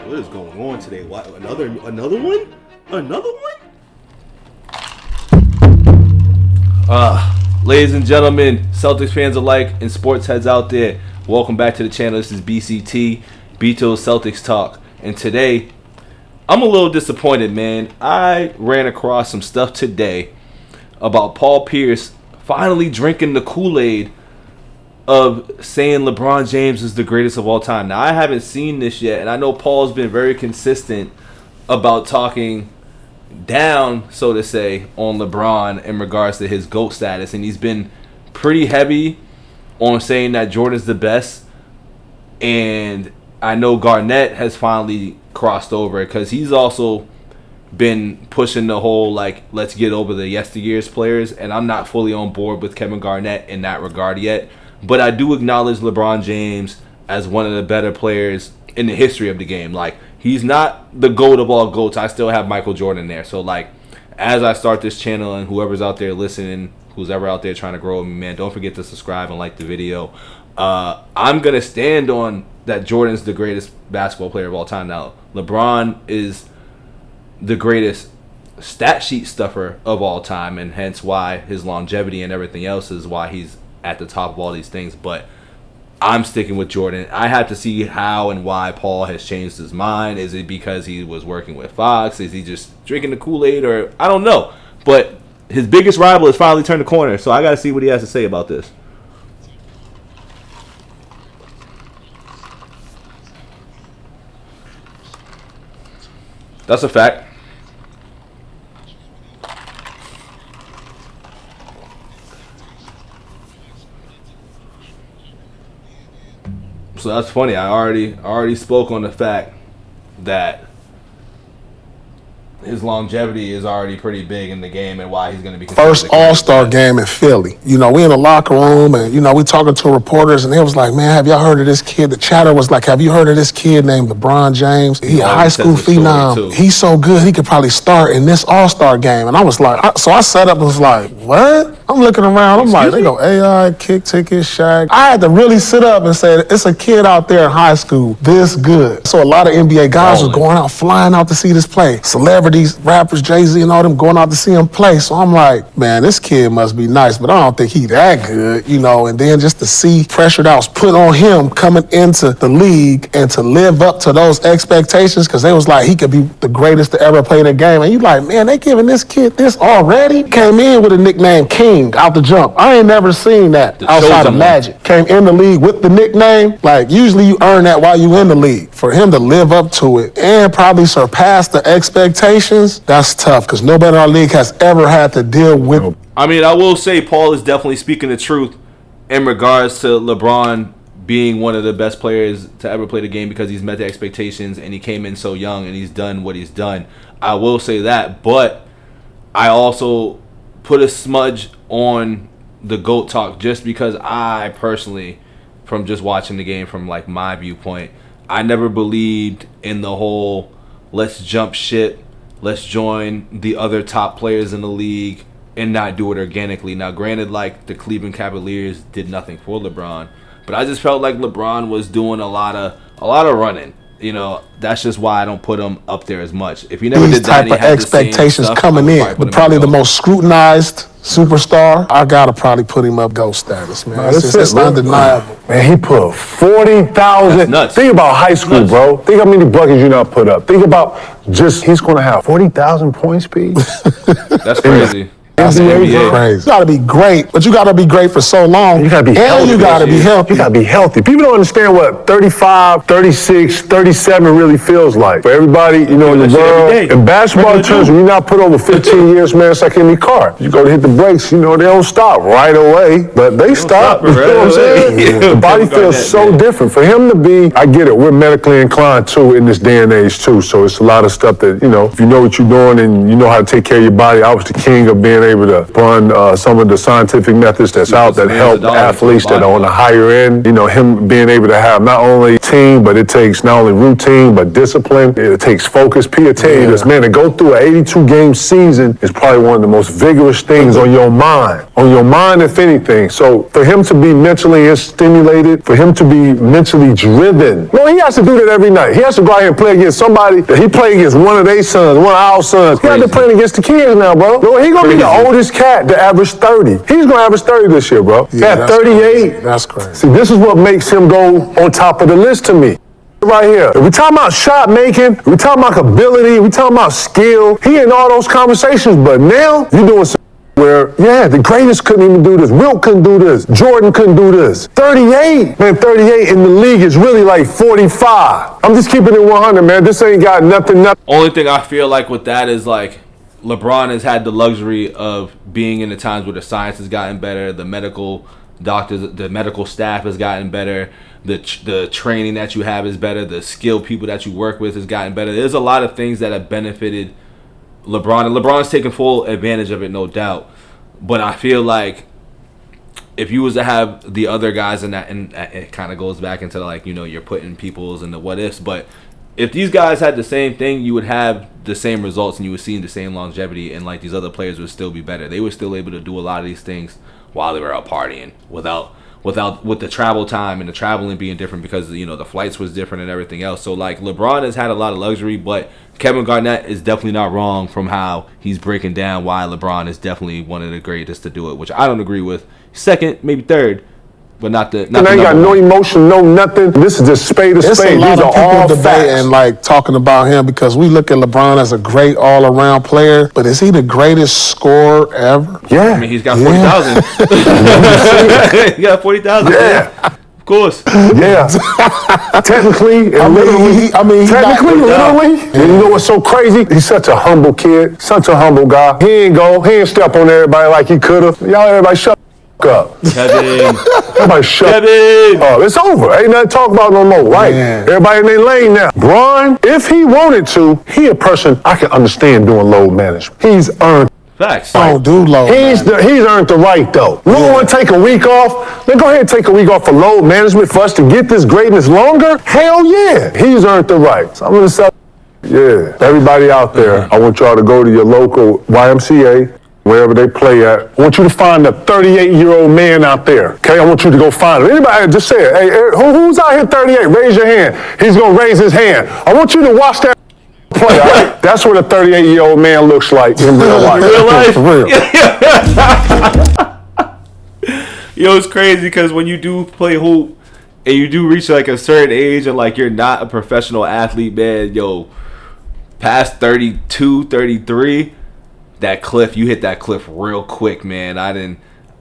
What is going on today? What, another one? Another one? Ladies and gentlemen, Celtics fans alike and sports heads out there, welcome back to the channel. This is BCT, BITO'S Celtics Talk. And today, I'm a little disappointed, man. I ran across some stuff today about Paul Pierce finally drinking the Kool-Aid of saying LeBron James is the greatest of all time. Now, I haven't seen this yet, and I know Paul's been very consistent about talking down, so to say, on LeBron in regards to his GOAT status, and he's been pretty heavy on saying that Jordan's the best. And I know Garnett has finally crossed over because he's also been pushing the whole, like, let's get over the yesteryear's players, and I'm not fully on board with Kevin Garnett in that regard yet. But I do acknowledge LeBron James as one of the better players in the history of the game. Like, he's not the GOAT of all GOATs. I still have Michael Jordan there. So, like, as I start this channel and whoever's out there listening, who's ever out there trying to grow with me, man, don't forget to subscribe and like the video. I'm going to stand on that Jordan's the greatest basketball player of all time. Now, LeBron is the greatest stat sheet stuffer of all time, and hence why his longevity and everything else is why he's at the top of all these things. But I'm sticking with Jordan. I have to see how and why Paul has changed his mind. Is it because he was working with Fox? Is he just drinking the Kool-Aid? Or I don't know. But his biggest rival has finally turned the corner, so I got to see what he has to say about this. That's a fact. So that's funny. I already spoke on the fact that his longevity is already pretty big in the game and why he's going to be first All-Star game in Philly. You know, we in the locker room and, you know, we talking to reporters and they was like, man, have y'all heard of this kid? The chatter was like, have you heard of this kid named LeBron James? He a high school phenom. He's so good, he could probably start in this All-Star game. And I was like, so I sat up and was like, what? I'm looking around, I'm like, they go AI, kick ticket, Shaq. I had to really sit up and say, it's a kid out there in high school this good. So a lot of NBA guys was going out, flying out to see this play. Celebrities, rappers, Jay-Z and all them going out to see him play. So I'm like, man, this kid must be nice, but I don't think he that good, you know. And then just to see pressure that was put on him coming into the league and to live up to those expectations, because they was like, he could be the greatest to ever play the game. And you like, man, they giving this kid this already? Came in with a nickname King out the jump. I ain't never seen that outside of Magic. Came in the league with the nickname. Like, usually you earn that while you in the league. For him to live up to it and probably surpass the expectations, that's tough, because nobody in our league has ever had to deal with. I mean, I will say Paul is definitely speaking the truth in regards to LeBron being one of the best players to ever play the game because he's met the expectations and he came in so young and he's done what he's done. I will say that, but I also put a smudge on the GOAT talk just because I personally, from just watching the game from like my viewpoint, I never believed in the whole let's jump ship, let's join the other top players in the league and not do it organically. Now, granted, like the Cleveland Cavaliers did nothing for LeBron, but I just felt like LeBron was doing a lot of running. You know, that's just why I don't put him up there as much. If he never did that, these type of expectations coming in, but probably the most scrutinized superstar, I gotta probably put him up GOAT status, man. It's undeniable. Man, he put 40,000. Think about high school, bro. Think how many buckets you not put up. Think about just, he's gonna have 40,000 point speed. That's crazy. That's crazy. You gotta be great, but you gotta be great for so long. You gotta be healthy. And you gotta be healthy. You gotta be healthy. People don't understand what 35, 36, 37 really feels like. For everybody, you know, in the world, in basketball terms, when you're not put over 15 years, man, it's like any car. You go to hit the brakes, you know, they don't stop right away, but they stop. You know what I'm saying? The body feels so different. For him to be, I get it, we're medically inclined too in this day and age too, so it's a lot of stuff that, you know, if you know what you're doing and you know how to take care of your body, I was the king of being able to run some of the scientific methods that's out that help athletes that are on the higher end. You know, him being able to have not only team, but it takes not only routine, but discipline. It takes focus. P, tell you this, man, to go through an 82-game season is probably one of the most vigorous things on your mind. On your mind, if anything. So for him to be mentally stimulated, for him to be mentally driven, no, he has to do that every night. He has to go out here and play against somebody that he played against one of their sons, one of our sons. He has to play against the kids now, bro. No, he's going to be the oldest cat to average 30. He's going to average 30 this year, bro. At 38. Crazy. That's crazy. See, this is what makes him go on top of the list to me. Right here. If we talking about shot making, we talking about ability, we talking about skill, he in all those conversations, but now you're doing some where, the greatest couldn't even do this. Wilt couldn't do this. Jordan couldn't do this. 38. Man, 38 in the league is really like 45. I'm just keeping it 100, man. This ain't got nothing. Only thing I feel like with that is like LeBron has had the luxury of being in the times where the science has gotten better, the medical doctors, the medical staff has gotten better, the training that you have is better, the skilled people that you work with has gotten better. There's a lot of things that have benefited LeBron, and LeBron's taken full advantage of it, no doubt. But I feel like if you was to have the other guys in that, and it kind of goes back into like, you know, you're putting people's in the what ifs, but if these guys had the same thing, you would have the same results and you would see the same longevity, and like these other players would still be better. They were still able to do a lot of these things while they were out partying with the travel time and the traveling being different because, you know, the flights was different and everything else. So like LeBron has had a lot of luxury, but Kevin Garnett is definitely not wrong from how he's breaking down why LeBron is definitely one of the greatest to do it, which I don't agree with. Second, maybe third, but not the. And they got no emotion, no nothing. This is just spade to spade. These are all debating facts. like talking about him because we look at LeBron as a great all-around player, but is he the greatest scorer ever? Yeah. I mean, he's got 40,000. He got 40,000. Yeah. Of course. Yeah. Technically and literally. Literally. And you know what's so crazy? He's such a humble kid, such a humble guy. He ain't step on everybody like he could have. Y'all, everybody shut up. Kevin. Everybody shut Kevin. up. It's over. Ain't nothing to talk about no more, right? Man. Everybody in their lane now. Bron, if he wanted to, he a person I can understand doing load management. He's earned. Facts. Don't do low. He's earned the right, though. You want to take a week off? Then go ahead and take a week off for load management for us to get this greatness longer? Hell yeah. He's earned the right. So I'm going to say, everybody out there, I want y'all to go to your local YMCA, wherever they play at. I want you to find a 38-year-old man out there, okay? I want you to go find him. Anybody, just say it. Hey, who's out here 38? Raise your hand. He's going to raise his hand. I want you to watch that play, all right? That's what a 38-year-old man looks like in real life. Real life? For real. Yo, it's crazy because when you do play hoop and you do reach like a certain age and like you're not a professional athlete, man, yo, past 32, 33, that cliff, you hit that cliff real quick, man. I done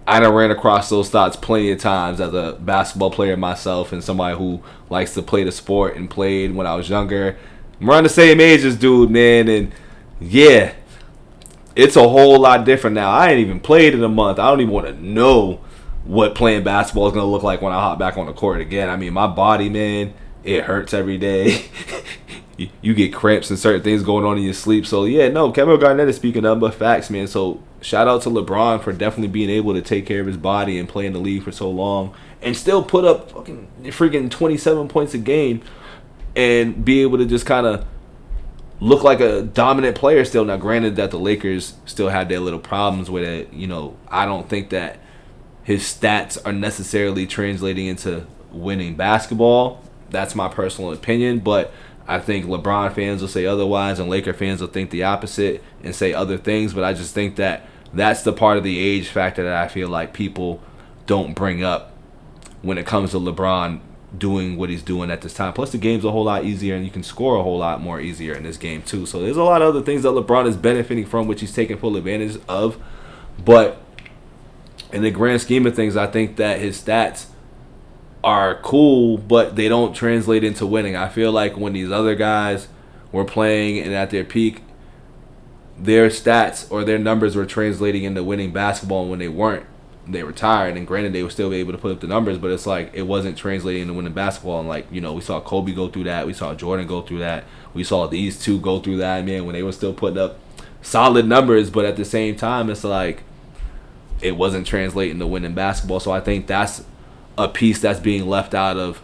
ran across those thoughts plenty of times as a basketball player myself and somebody who likes to play the sport and played when I was younger. I'm around the same age as dude, man, and yeah, it's a whole lot different now. I ain't even played in a month. I don't even want to know what playing basketball is going to look like when I hop back on the court again. I mean, my body, man, it hurts every day. You get cramps and certain things going on in your sleep. So, yeah, no, Kevin Garnett is speaking nothing but facts, man. So, shout out to LeBron for definitely being able to take care of his body and play in the league for so long and still put up freaking 27 points a game and be able to just kind of look like a dominant player still. Now, granted that the Lakers still had their little problems with it. You know, I don't think that his stats are necessarily translating into winning basketball. That's my personal opinion, but I think LeBron fans will say otherwise and Laker fans will think the opposite and say other things, but I just think that that's the part of the age factor that I feel like people don't bring up when it comes to LeBron doing what he's doing at this time. Plus, the game's a whole lot easier and you can score a whole lot more easier in this game too. So there's a lot of other things that LeBron is benefiting from, which he's taking full advantage of. But in the grand scheme of things, I think that his stats are cool, but they don't translate into winning. I feel like when these other guys were playing and at their peak, their stats or their numbers were translating into winning basketball, and when they weren't, they retired. And granted, they would still be able to put up the numbers, but it's like it wasn't translating into winning basketball. And like, you know, we saw Kobe go through that. We saw Jordan go through that. We saw these two go through that, man, when they were still putting up solid numbers, but at the same time, it's like it wasn't translating to winning basketball. So I think that's a piece that's being left out of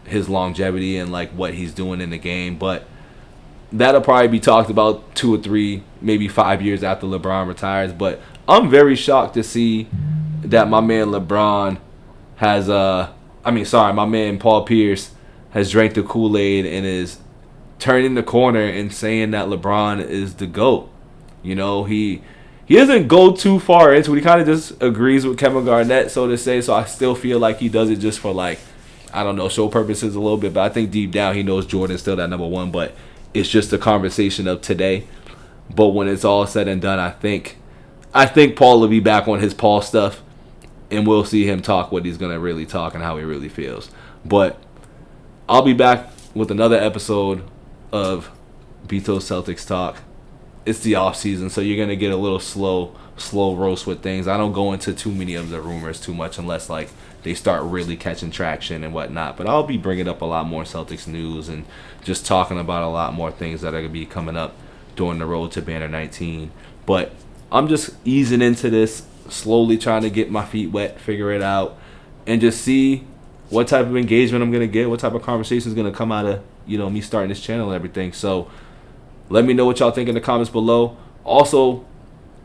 his longevity and like what he's doing in the game. But that'll probably be talked about 2 or 3, maybe 5 years after LeBron retires. But I'm very shocked to see that my man LeBron has my man Paul Pierce has drank the Kool-Aid and is turning the corner and saying that LeBron is the GOAT. You know, he doesn't go too far into it. He kind of just agrees with Kevin Garnett, so to say. So I still feel like he does it just for, like, I don't know, show purposes a little bit. But I think deep down he knows Jordan's still that number one. But it's just a conversation of today. But when it's all said and done, I think Paul will be back on his Paul stuff, and we'll see him talk what he's going to really talk and how he really feels. But I'll be back with another episode of BITO'S Celtics Talk. It's the off season, so you're gonna get a little slow roast with things. I don't go into too many of the rumors too much unless like they start really catching traction and whatnot. But I'll be bringing up a lot more Celtics news and just talking about a lot more things that are gonna be coming up during the road to Banner 19. But I'm just easing into this, slowly trying to get my feet wet, figure it out, and just see what type of engagement I'm gonna get, what type of conversation is gonna come out of me starting this channel and everything. So let me know what y'all think in the comments below. Also,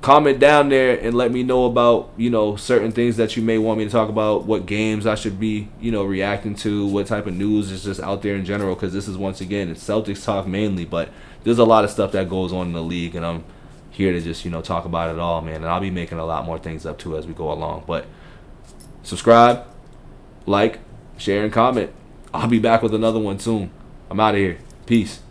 comment down there and let me know about, certain things that you may want me to talk about, what games I should be, reacting to, what type of news is just out there in general, because this is, once again, it's Celtics talk mainly, but there's a lot of stuff that goes on in the league, and I'm here to just, talk about it all, man. And I'll be making a lot more things up, too, as we go along. But subscribe, like, share, and comment. I'll be back with another one soon. I'm out of here. Peace.